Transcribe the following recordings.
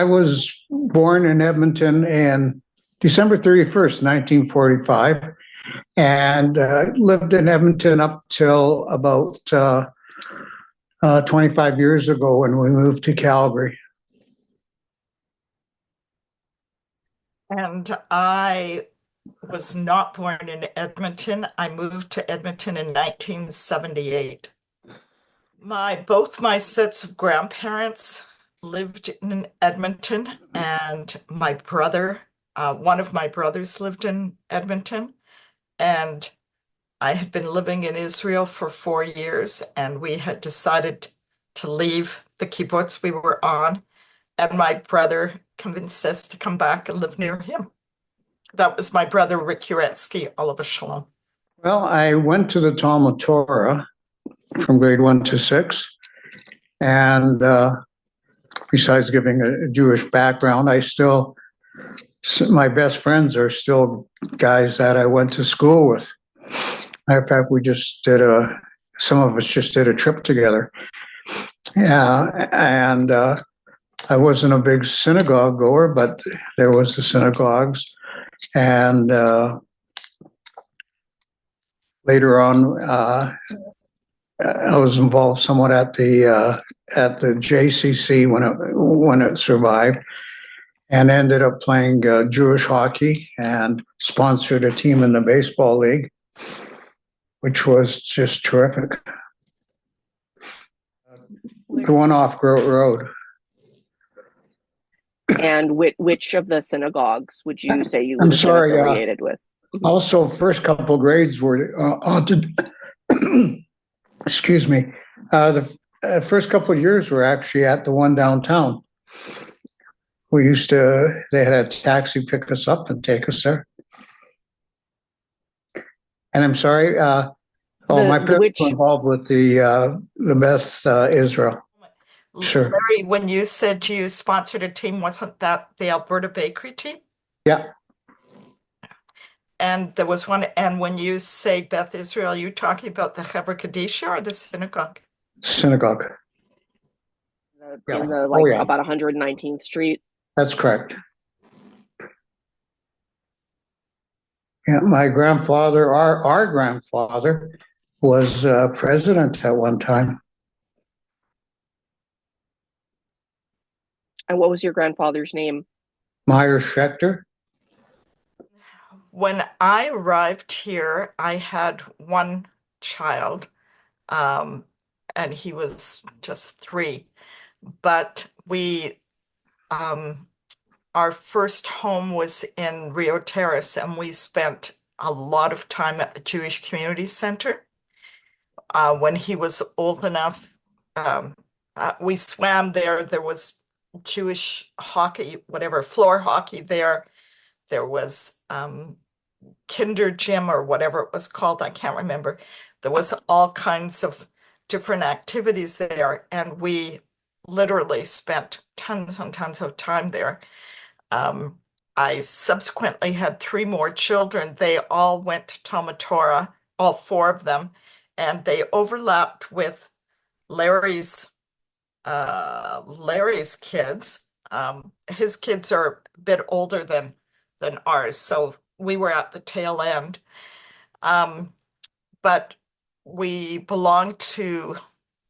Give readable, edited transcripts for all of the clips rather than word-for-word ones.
I was born in Edmonton in December 31st, 1945, and lived in Edmonton up till about 25 years ago when we moved to Calgary. And I was not born in Edmonton. I moved to Edmonton in 1978. Both my sets of grandparents lived in Edmonton, and one of my brothers lived in Edmonton, and I had been living in Israel for 4 years, and we had decided to leave the kibbutz we were on, and my brother convinced us to come back and live near him. That was my brother, Rick Uretsky, Oliver Shalom. Well, I went to the Talmud Torah from grade 1 to 6, and besides giving a Jewish background, my best friends are still guys that I went to school with. Matter of fact, some of us just did a trip together. Yeah, and I wasn't a big synagogue goer, but there was the synagogues. And later on, I was involved somewhat at the JCC when it survived, and ended up playing Jewish hockey and sponsored a team in the baseball league, which was just terrific. The one off Grote Road. And which of the synagogues would you say you would have been affiliated with? Also, first couple grades were excuse me. The first couple of years were actually at the one downtown. They had a taxi pick us up and take us there. And I'm sorry, my parents were involved with the Beth Israel. Sure. Larry, when you said you sponsored a team, wasn't that the Alberta Bakery team? Yeah. And there was one, and when you say Beth Israel, you're talking about the Chevra Kadisha or the synagogue? Synagogue. About 119th Street. That's correct. Yeah, my grandfather, our grandfather, was president at one time. And what was your grandfather's name? Meyer Sheckter. When I arrived here, I had one child, and he was just 3. But our first home was in Rio Terrace, and we spent a lot of time at the Jewish Community Center. When he was old enough, we swam there. There was Jewish hockey, floor hockey there. There was Kinder Gym or whatever it was called. I can't remember. There was all kinds of different activities there, and we literally spent tons and tons of time there. I subsequently had 3 more children. They all went to Talmud Torah, all 4 of them, and they overlapped with Larry's kids. His kids are a bit older than ours, so we were at the tail end. But we belonged to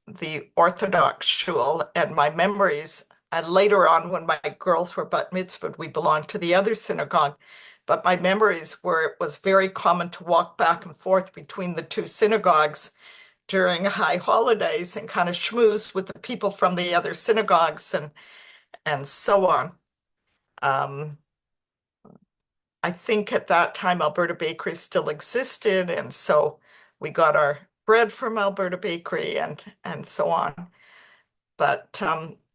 the Orthodox shul, and my memories, and later on when my girls were bat mitzvahed, we belonged to the other synagogue. But my memories were it was very common to walk back and forth between the 2 synagogues during high holidays and kind of schmooze with the people from the other synagogues and so on. I think at that time Alberta Bakery still existed, and so we got our bread from Alberta Bakery and so on. But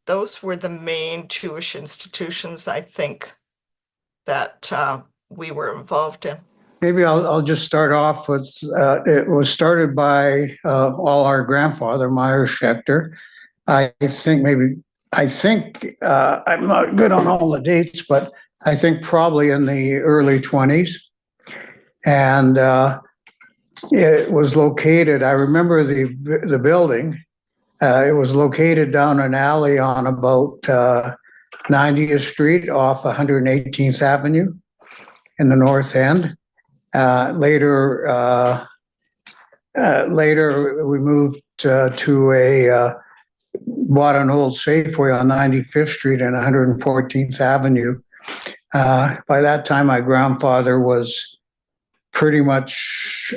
those were the main Jewish institutions, I think, that we were involved in. Maybe I'll just start off with, it was started by all our grandfather, Meyer Sheckter. I think I'm not good on all the dates, but I think probably in the early 20s. And it was located, I remember the building, it was located down an alley on about 90th Street off 118th Avenue in the North End. Later, we moved to bought an old Safeway on 95th Street and 114th Avenue. By that time, my grandfather was pretty much,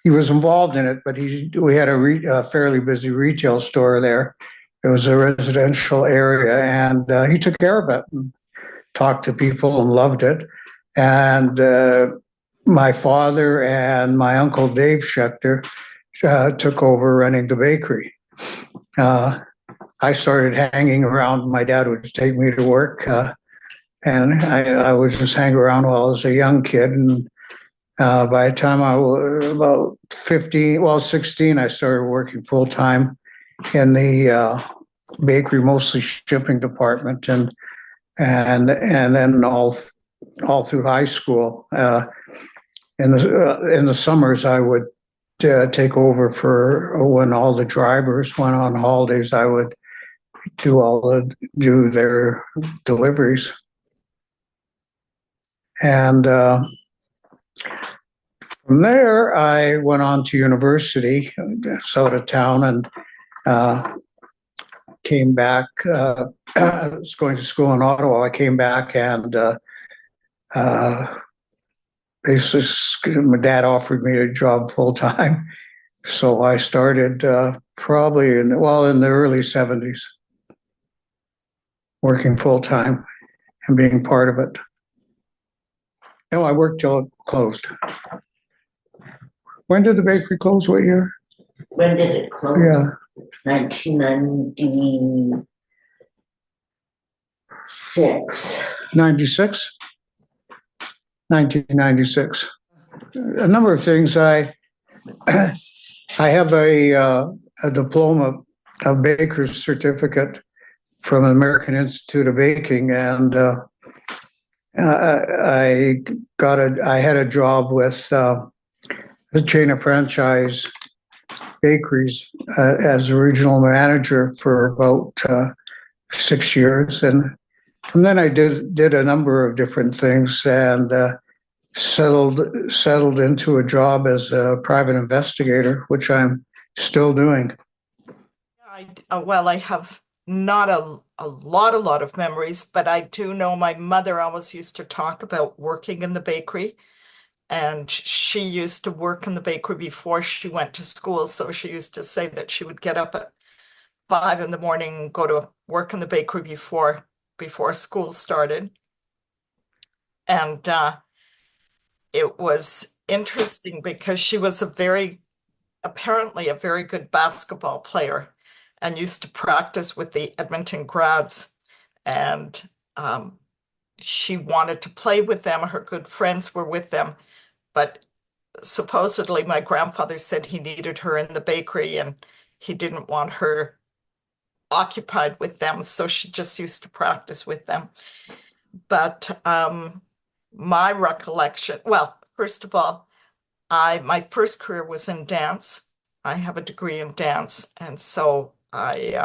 he was involved in it, but we had a fairly busy retail store there. It was a residential area, and he took care of it and talked to people and loved it. And my father and my uncle Dave Sheckter took over running the bakery. I started hanging around. My dad would take me to work, and I would just hang around while I was a young kid. And by the time I was about 16, I started working full time in the bakery, mostly shipping department, and then all through high school. In the summers, I would take over for when all the drivers went on holidays. I would do their deliveries, and from there I went on to university south of town, and came back. I was going to school in Ottawa. I came back, and basically my dad offered me a job full time. So I started probably in the early 70s, working full time and being part of it. No, I worked till it closed. When did the bakery close? What year? When did it close? Yeah. 1996. 96? 1996. A number of things. I have a diploma, a baker's certificate from the American Institute of Baking, and I had a job with a chain of franchise bakeries as a regional manager for about 6 years, and then I did a number of different things, and settled into a job as a private investigator, which I'm still doing. I have not a lot of memories, but I do know my mother always used to talk about working in the bakery, and she used to work in the bakery before she went to school. So she used to say that she would get up at 5 in the morning and go to work in the bakery before school started. And it was interesting because she was apparently a very good basketball player, and used to practice with the Edmonton grads. And she wanted to play with them. Her good friends were with them. But supposedly my grandfather said he needed her in the bakery, and he didn't want her occupied with them. So she just used to practice with them. But my recollection, well, first of all, my first career was in dance. I have a degree in dance, and so I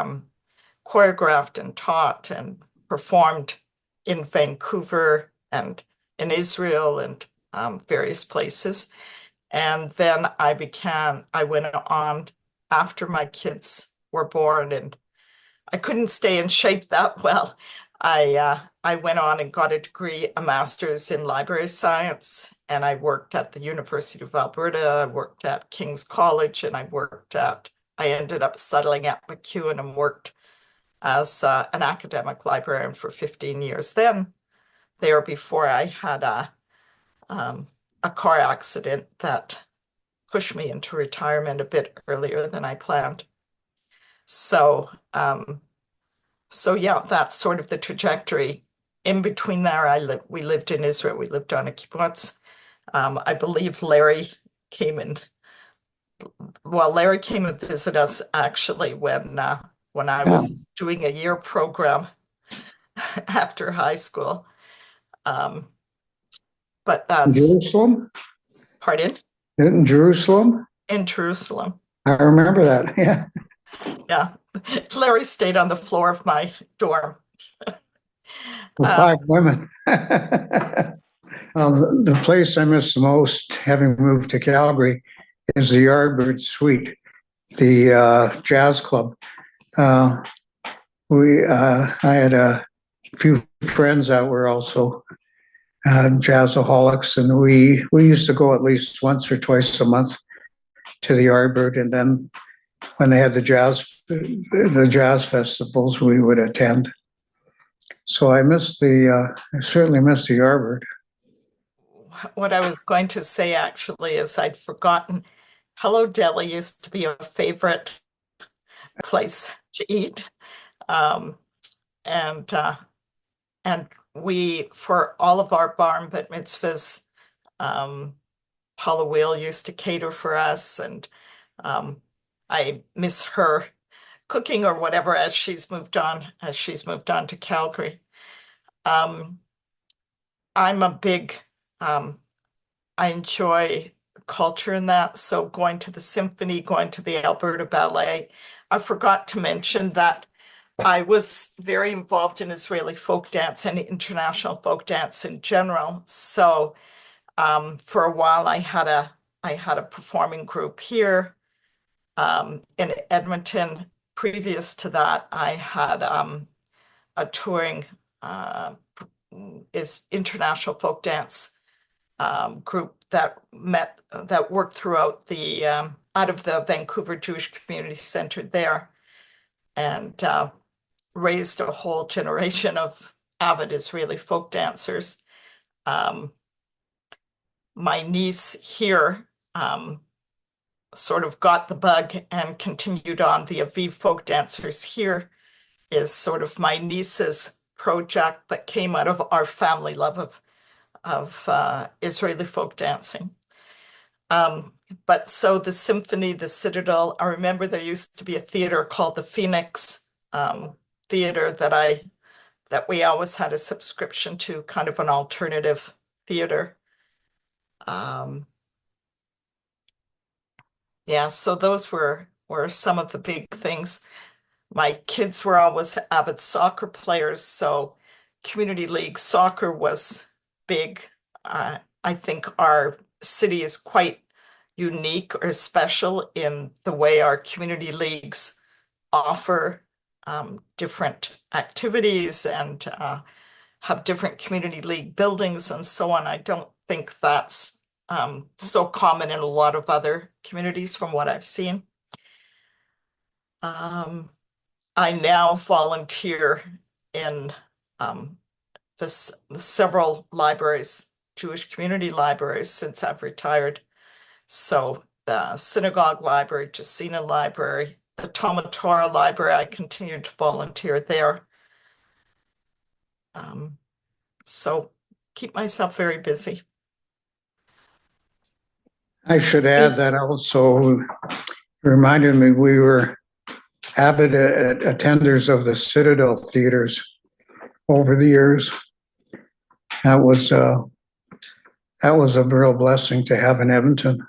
choreographed and taught and performed in Vancouver and in Israel and various places. And then I went on after my kids were born, and I couldn't stay in shape that well. I went on and got a degree, a master's in library science, and I worked at the University of Alberta. I worked at King's College, and I ended up settling at MacEwan and worked as an academic librarian for 15 years. Then there, before I had a car accident that pushed me into retirement a bit earlier than I planned. So yeah, that's sort of the trajectory. In between there, we lived in Israel. We lived on a kibbutz. I believe Larry came and visited us actually when I was doing a year program after high school. But that's Jerusalem? Pardon? In Jerusalem? In Jerusalem. I remember that. Yeah. Yeah. Larry stayed on the floor of my dorm Well, five women. Well, the place I miss the most, having moved to Calgary, is the Yardbird Suite, the jazz club. I had a few friends that were also jazzaholics, and we used to go at least once or twice a month to the Yardbird, and then when they had the jazz festivals, we would attend. So I certainly miss the Yardbird. What I was going to say actually is I'd forgotten Hello Deli used to be a favorite place to eat. Um, and we, for all of our bar and bat mitzvahs, Paula Wheel used to cater for us, and I miss her cooking or whatever as she's moved on to Calgary. I'm a big I enjoy culture in that. So going to the symphony, going to the Alberta Ballet. I forgot to mention that I was very involved in Israeli folk dance and international folk dance in general. So for a while I had a performing group here in Edmonton. Previous to that, I had a touring is international folk dance group that worked throughout the out of the Vancouver Jewish Community Center there, and raised a whole generation of avid Israeli folk dancers. My niece here sort of got the bug and continued on. The Aviv folk dancers here is sort of my niece's project, but came out of our family love of Israeli folk dancing. But so the symphony, the Citadel, I remember there used to be a theater called the Phoenix Theater that we always had a subscription to, kind of an alternative theater. Yeah, so those were some of the big things. My kids were always avid soccer players, so community league soccer was big. I think our city is quite unique or special in the way our community leagues offer different activities and have different community league buildings and so on. I don't think that's so common in a lot of other communities from what I've seen. I now volunteer in several libraries, Jewish community libraries, since I've retired. So the Synagogue Library, Jacina Library, the Talmud Torah Library, I continue to volunteer there. So keep myself very busy. I should add that also reminded me we were avid attenders of the Citadel theaters over the years. That was a real blessing to have in Edmonton.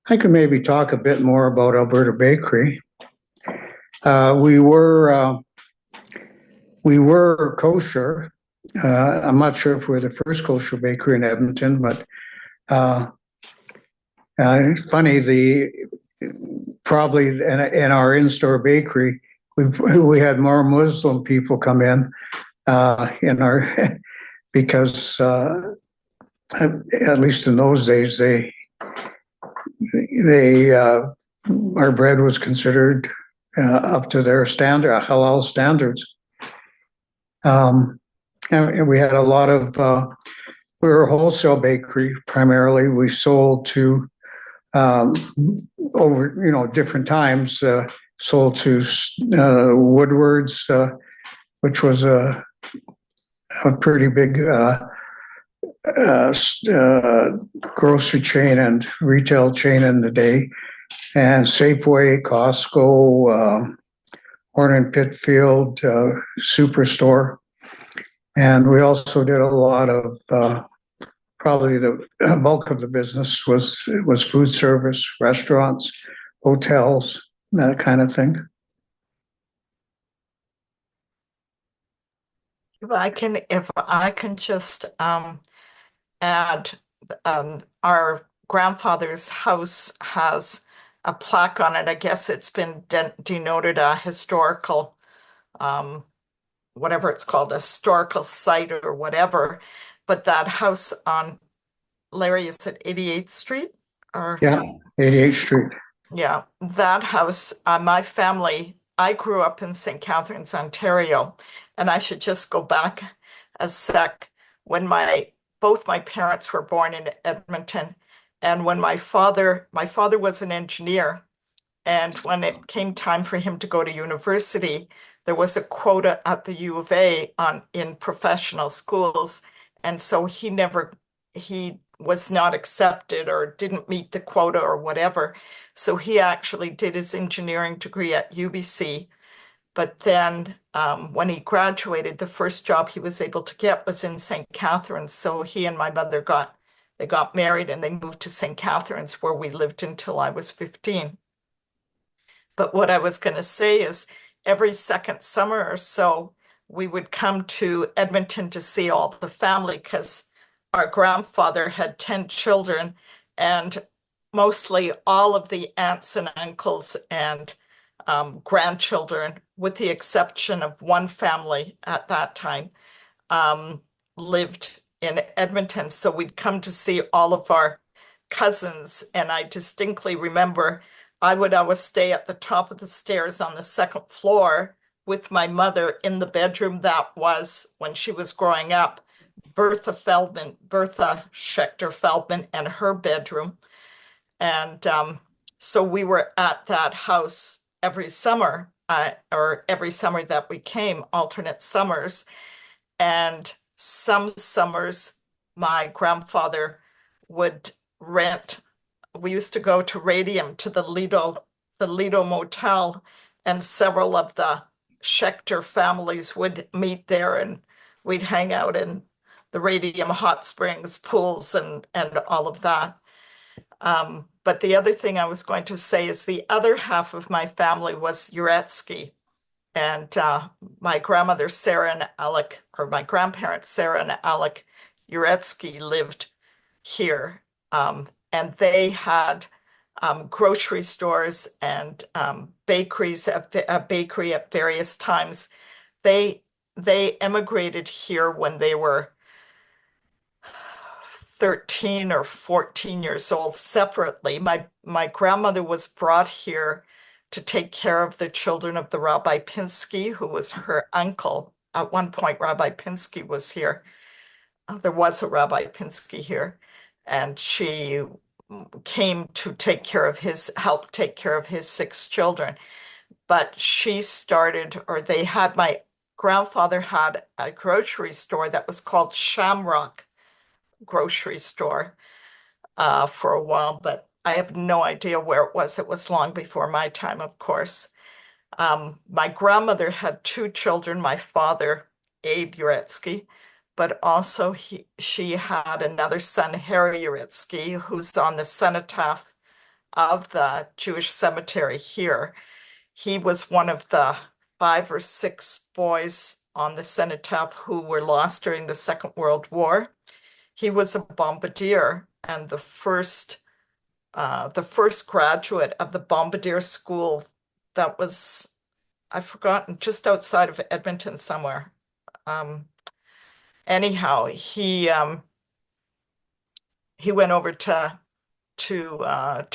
I could maybe talk a bit more about Alberta Bakery. We were kosher. I'm not sure if we're the first kosher bakery in Edmonton, but it's funny. Probably in our in-store bakery, we had more Muslim people come in our because at least in those days our bread was considered up to their standard, halal standards. And we had a lot of, we were a wholesale bakery primarily. We sold to, over, different times, sold to Woodward's, which was a pretty big grocery chain and retail chain in the day, and Safeway, Costco, Horn and Pitfield, Superstore. And we also did a lot of, probably the bulk of the business was food service, restaurants, hotels, that kind of thing. if I can just add, our grandfather's house has a plaque on it. I guess it's been denoted a historical, um, whatever it's called, a historical site or whatever. But that house on, Larry, is it 88th Street? Or Yeah, 88th Street. yeah, that house, my family, I grew up in St. Catharines, Ontario, and I should just go back a sec. When both my parents were born in Edmonton, and when my father was an engineer, and when it came time for him to go to university, there was a quota at the U of A in professional schools, and so he was not accepted or didn't meet the quota or whatever. So he actually did his engineering degree at UBC. But then when he graduated, the first job he was able to get was in St. Catharines. So he and my mother got married and they moved to St. Catharines, where we lived until I was 15. But what I was going to say is every second summer or so, we would come to Edmonton to see all the family because our grandfather had 10 children, and mostly all of the aunts and uncles and grandchildren, with the exception of one family at that time, um, lived in Edmonton. So we'd come to see all of our cousins, and I distinctly remember I would always stay at the top of the stairs on the second floor with my mother in the bedroom that was, when she was growing up, Bertha Sheckter Feldman, and her bedroom. And so we were at that house every summer, or every summer that we came, alternate summers. And some summers, my grandfather would rent. We used to go to Radium, to the Lido Motel, and several of the Sheckter families would meet there, and we'd hang out in the Radium hot springs, pools, and all of that. But the other thing I was going to say is the other half of my family was Uretsky. And my grandmother, Sarah and Alec, or my grandparents, Sarah and Alec Uretsky, lived here. And they had grocery stores and bakeries, a bakery at various times. They emigrated here when they were 13 or 14 years old separately. My grandmother was brought here to take care of the children of the Rabbi Pinsky, who was her uncle. At one point, Rabbi Pinsky was here. There was a Rabbi Pinsky here, and she came to help take care of his 6 children. But my grandfather had a grocery store that was called Shamrock Grocery Store for a while, but I have no idea where it was. It was long before my time, of course. My grandmother had 2 children, my father, Abe Uretsky, but also she had another son, Harry Uretsky, who's on the cenotaph of the Jewish cemetery here. He was one of the 5 or 6 boys on the cenotaph who were lost during the Second World War. He was a bombardier, and the first graduate of the bombardier school that was, I've forgotten, just outside of Edmonton somewhere. Anyhow, he went over to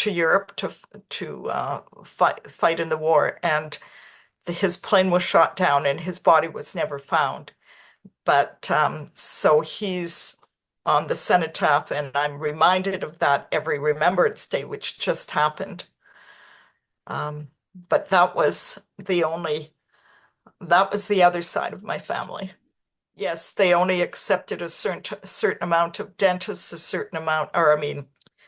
Europe to fight in the war, and his plane was shot down, and his body was never found. But so he's on the cenotaph, and I'm reminded of that every Remembrance Day, which just happened. But that was the other side of my family. Yes, they only accepted a certain amount of dentists, a certain amount, or I mean,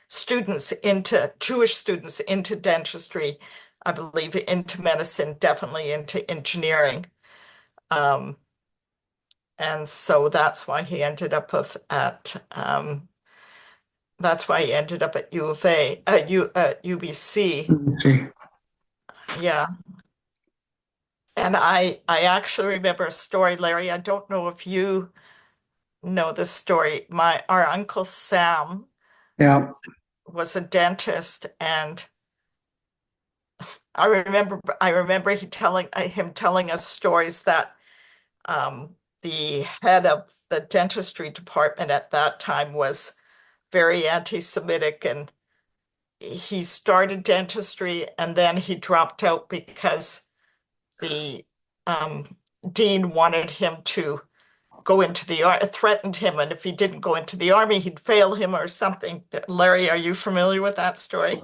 Jewish students into dentistry, I believe into medicine, definitely into engineering. And so that's why he ended up at U of A, UBC. See. Yeah. And I actually remember a story, Larry. I don't know if you know this story. Our Uncle Sam Yeah, was a dentist, and I remember him telling us stories that the head of the dentistry department at that time was very anti-Semitic, and he started dentistry and then he dropped out because the dean wanted him to go into the army, threatened him, and if he didn't go into the army, he'd fail him or something. Larry, are you familiar with that story?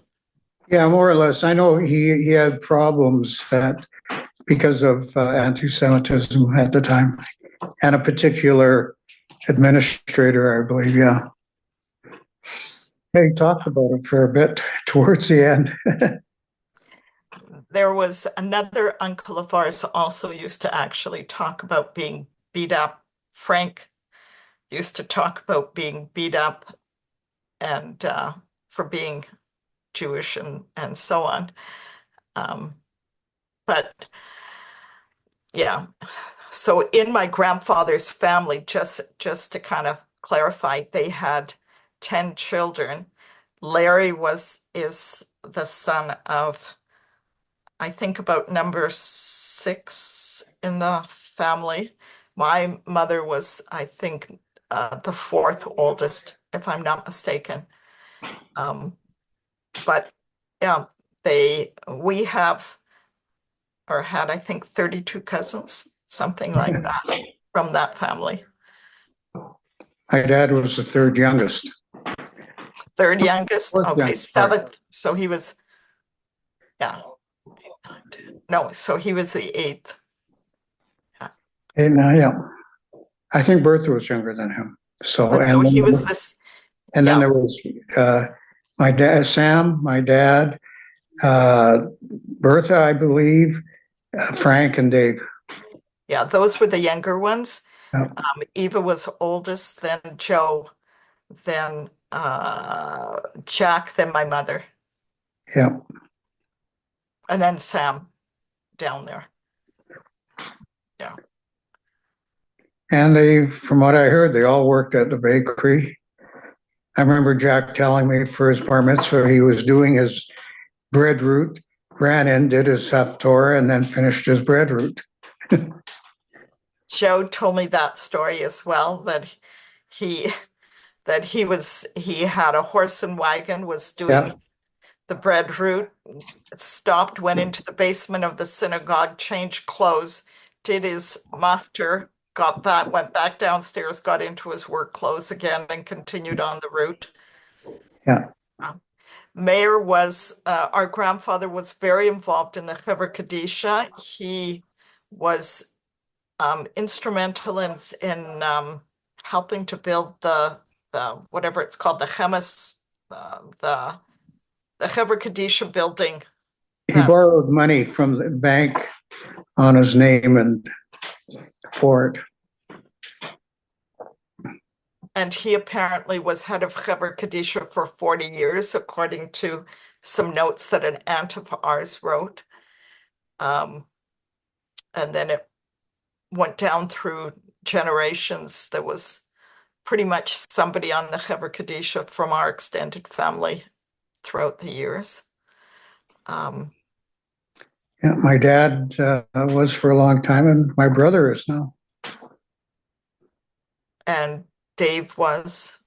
yeah, more or less. I know he had problems that because of anti-Semitism at the time, and a particular administrator, I believe. Yeah, he talked about it for a bit towards the end. There was another uncle of ours also used to actually talk about being beat up. Frank used to talk about being beat up and for being Jewish and so on. But yeah, so in my grandfather's family, just to kind of clarify, they had 10 children. Larry is the son of, I think, about number 6 in the family. My mother was, I think, the 4th oldest, if I'm not mistaken. But yeah, we have or had, I think, 32 cousins, something like that, from that family. My dad was the third youngest. Third youngest, Fourth okay, youngest, sorry. 7th. So he was, yeah, no, so he was the 8th. And yeah, I think Bertha was younger than him. So And so he was this, and then yeah. there was my dad, Sam, my dad, Bertha, I believe, Frank, and Dave. Yeah, those were the younger ones. Yeah. Eva was oldest, then Joe, then Jack, then my mother, Yeah. and then Sam down there. Yeah. And they, from what I heard, they all worked at the bakery. I remember Jack telling me for his bar mitzvah, he was doing his bread route, ran in, did his haftorah, and then finished his bread route. Joe told me that story as well, he he had a horse and wagon, was doing Yeah. the bread route, stopped, went into the basement of the synagogue, changed clothes, did his mafter, got back, went back downstairs, got into his work clothes again, and continued on the route. Yeah. Mayor was, our grandfather was very involved in the Chevra Kadisha. He was instrumental in helping to build the whatever it's called, the Chemes, the Chevra Kadisha building. He borrowed money from the bank on his name and for it. And he apparently was head of Chevra Kadisha for 40 years, according to some notes that an aunt of ours wrote. And then it went down through generations. There was pretty much somebody on the Chevra Kadisha from our extended family throughout the years. Yeah, my dad was for a long time, and my brother is now. And Dave was.